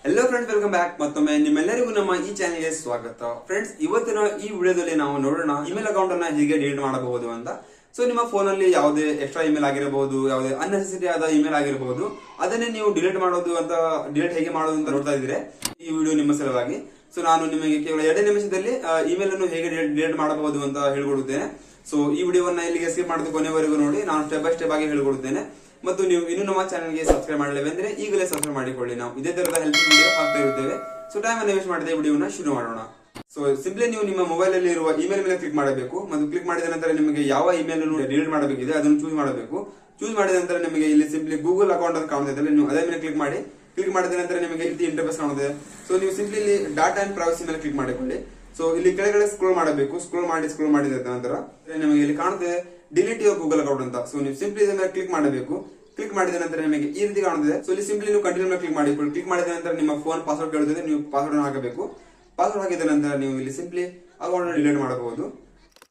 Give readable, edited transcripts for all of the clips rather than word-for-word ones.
Hello friends, welcome back. ಮತ್ತೊಮ್ಮೆ ನಿಮ್ಮೆಲ್ಲರಿಗೂ ನಮ್ಮ ಈ ಚಾನೆಲ್ಗೆ ಸ್ವಾಗತ. ಫ್ರೆಂಡ್ಸ್, ಇವತ್ತಿನ ಈ ವಿಡಿಯೋದಲ್ಲಿ ನಾವು ನೋಡೋಣ ಇಮೇಲ್ ಅಕೌಂಟ್ ಅನ್ನ ಹೇಗೆ ಡಿಲೀಟ್ ಮಾಡಬಹುದು ಅಂತ. ಸೊ ನಿಮ್ಮ ಫೋನ್ ಅಲ್ಲಿ ಯಾವುದೇ ಎಕ್ಸ್ಟ್ರಾ ಇಮೇಲ್ ಆಗಿರಬಹುದು, ಯಾವುದೇ ಅನ್ನೆಸೆಸರಿ ಆದ ಇಮೇಲ್ ಆಗಿರಬಹುದು, ಅದನ್ನೇ ನೀವು ಡಿಲೀಟ್ ಹೇಗೆ ಮಾಡೋದು ಅಂತ ನೋಡ್ತಾ ಇದ್ರೆ ಈ ವಿಡಿಯೋ ನಿಮ್ಮ ಸಲುವಾಗಿ. ಸೊ ನಾನು ನಿಮಗೆ ಕೇವಲ 2 ನಿಮಿಷದಲ್ಲಿ ಇಮೇಲ್ ಅನ್ನು ಹೇಗೆ ಡಿಲೀಟ್ ಮಾಡಬಹುದು ಅಂತ ಹೇಳ್ಕೊಡುತ್ತೇನೆ. ಸೊ ಈ ವಿಡಿಯೋವನ್ನ ಇಲ್ಲಿಗೆ ಸ್ಕಿಪ್ ಮಾಡೋದು ಕೊನೆವರೆಗೂ ನೋಡಿ. ನಾನು ಸ್ಟೆಪ್ ಬೈ ಸ್ಟೆಪ್ ಆಗಿ ಹೇಳ್ಕೊಡುತ್ತೇನೆ. ಮತ್ತು ನೀವು ಇನ್ನೂ ನಮ್ಮ ಚಾನಲ್ಗೆ ಸಬ್ಸ್ಕ್ರೈಬ್ ಮಾಡಲಿಲ್ಲ ಈಗಲೇ ಸಬ್ಸ್ಕ್ರೈಬ್ ಮಾಡಿಕೊಳ್ಳಿ. ನಾವು ಇದೇ ತರದ ಹೆಲ್ಪ್ ವಿಡಿಯೋ ಹಾಕ್ತಾ ಇರುತ್ತೇವೆ. ಸೊ ಟೈಮ್ ಅನ್ನು ವೇಸ್ಟ್ ಮಾಡದೆ ವಿಡಿಯೋನ ಶುರು ಮಾಡೋಣ. ಸೊ ಸಿಂಪ್ಲಿ ನೀವು ನಿಮ್ಮ ಮೊಬೈಲ್ ಅಲ್ಲಿ ಇರುವ ಇಮೇಲ್ ಮೇಲೆ ಕ್ಲಿಕ್ ಮಾಡಬೇಕು. ಮತ್ತು ಕ್ಲಿಕ್ ಮಾಡಿದ ನಂತರ ನಿಮಗೆ ಯಾವ ಇಮೇಲ್ ಅನ್ನು ಡಿಲೀಟ್ ಮಾಡಬೇಕಿದೆ ಅದನ್ನು ಚೂಸ್ ಮಾಡಬೇಕು. ಚೂಸ್ ಮಾಡಿದ ನಂತರ ನಿಮಗೆ ಇಲ್ಲಿ ಸಿಂಪ್ಲಿ ಗೂಗಲ್ ಅಕೌಂಟ್ ಅಂತ ಕಾಣುತ್ತೆ, ನೀವು ಅದೇ ಮೇಲೆ ಕ್ಲಿಕ್ ಮಾಡಿ. ಕ್ಲಿಕ್ ಮಾಡಿದ ನಂತರ ನಿಮಗೆ ಇಲ್ಲಿ ಇಂಟರ್ಫೇಸ್ ಕಾಣುತ್ತೆ. ಸೊ ನೀವು ಸಿಂಪ್ಲಿ ಇಲ್ಲಿ ಡಾಟಾ ಅಂಡ್ ಪ್ರೈವಸಿ ಮೇಲೆ ಕ್ಲಿಕ್ ಮಾಡಿಕೊಳ್ಳಿ. ಸೊ ಇಲ್ಲಿ ಕೆಳಗಡೆ ಸ್ಕ್ರೋಲ್ ಮಾಡಬೇಕು. ಸ್ಕ್ರೋಲ್ ಮಾಡಿದ ನಂತರ ನಿಮಗೆ ಇಲ್ಲಿ ಕಾಣುತ್ತೆ ಡಿಲೀಟ್ ಯುವರ್ ಗೂಗಲ್ ಅಕೌಂಟ್ ಅಂತ. ಸೊ ನೀವು ಸಿಂಪ್ಲಿ ಇದರ ಮೇಲೆ ಕ್ಲಿಕ್ ಮಾಡಬೇಕು. ಕ್ಲಿಕ್ ಮಾಡಿದ ನಂತರ ನಿಮಗೆ ಈ ರೀತಿ ಕಾಣುತ್ತದೆ. ಸೊ ಇಲ್ಲಿ ಸಿಂಪ್ಲಿ ನೀವು ಕಂಟಿನ್ಯೂ ಮೇಲೆ ಕ್ಲಿಕ್ ಮಾಡಿಕೊಳ್ಳಿ. ಕ್ಲಿಕ್ ಮಾಡಿದ ನಂತರ ನಿಮ್ಮ ಫೋನ್ ಪಾಸ್ವರ್ಡ್ ಕೇಳುತ್ತದೆ, ನೀವು ಪಾಸ್ವರ್ಡ್ ಹಾಕಬೇಕು. ಪಾಸ್ವರ್ಡ್ ಹಾಕಿದ ನಂತರ ನೀವು ಇಲ್ಲಿ ಸಿಂಪ್ಲಿ ಅಕೌಂಟ್ ಡಿಲೀಟ್ ಮಾಡಬಹುದು.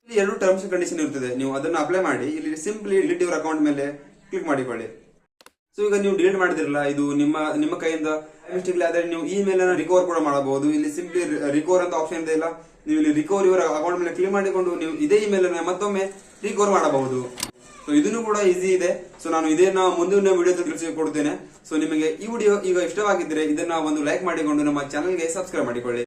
ಇಲ್ಲಿ 2 ಟರ್ಮ್ಸ್ ಅಂಡ್ ಕಂಡೀಷನ್ ಇರುತ್ತದೆ, ನೀವು ಅದನ್ನು ಅಪ್ಲೈ ಮಾಡಿ. ಇಲ್ಲಿ ಸಿಂಪ್ಲಿ ಡಿಲೀಟ್ ಯುವರ್ ಅಕೌಂಟ್ ಮೇಲೆ ಕ್ಲಿಕ್ ಮಾಡಿಕೊಳ್ಳಿ. ಸೊ ಈಗ ನೀವು ಡಿಲೀಟ್ ಮಾಡಿದಿರಲ್ಲ, ಇದು ನಿಮ್ಮ ಕೈಯಿಂದ ಮಿಸ್ಟೇಕ್ ಆದ್ರೆ ನೀವು ಈ ಮೇಲ್ ಅನ್ನು ರಿಕವರ್ ಕೂಡ ಮಾಡಬಹುದು. ಇಲ್ಲಿ ಸಿಂಪ್ಲಿ ರಿಕವರ್ ಅಂತ ಆಪ್ಷನ್ ಇದೆ ಇಲ್ಲ, ನೀವು ಇಲ್ಲಿ ರಿಕವರ್ ಯುವರ್ ಅಕೌಂಟ್ ಮೇಲೆ ಕ್ಲಿಕ್ ಮಾಡಿಕೊಂಡು ನೀವು ಇದೇ ಇಮೇಲ್ ಅನ್ನು ಮತ್ತೊಮ್ಮೆ ರಿಕವರ್ ಮಾಡಬಹುದು. ಸೊ ಇದನ್ನು ಕೂಡ ಈಸಿ ಇದೆ. ಸೊ ನಾನು ಇದನ್ನ ಮುಂದಿನ ವಿಡಿಯೋ ತಿಳಿಸಿಕೊಡ್ತೇನೆ. ಸೊ ನಿಮಗೆ ಈ ವಿಡಿಯೋ ಈಗ ಇಷ್ಟವಾಗಿದ್ದರೆ ಇದನ್ನ ಒಂದು ಲೈಕ್ ಮಾಡಿಕೊಂಡು ನಮ್ಮ ಚಾನಲ್ಗೆ ಸಬ್ಸ್ಕ್ರೈಬ್ ಮಾಡಿಕೊಳ್ಳಿ.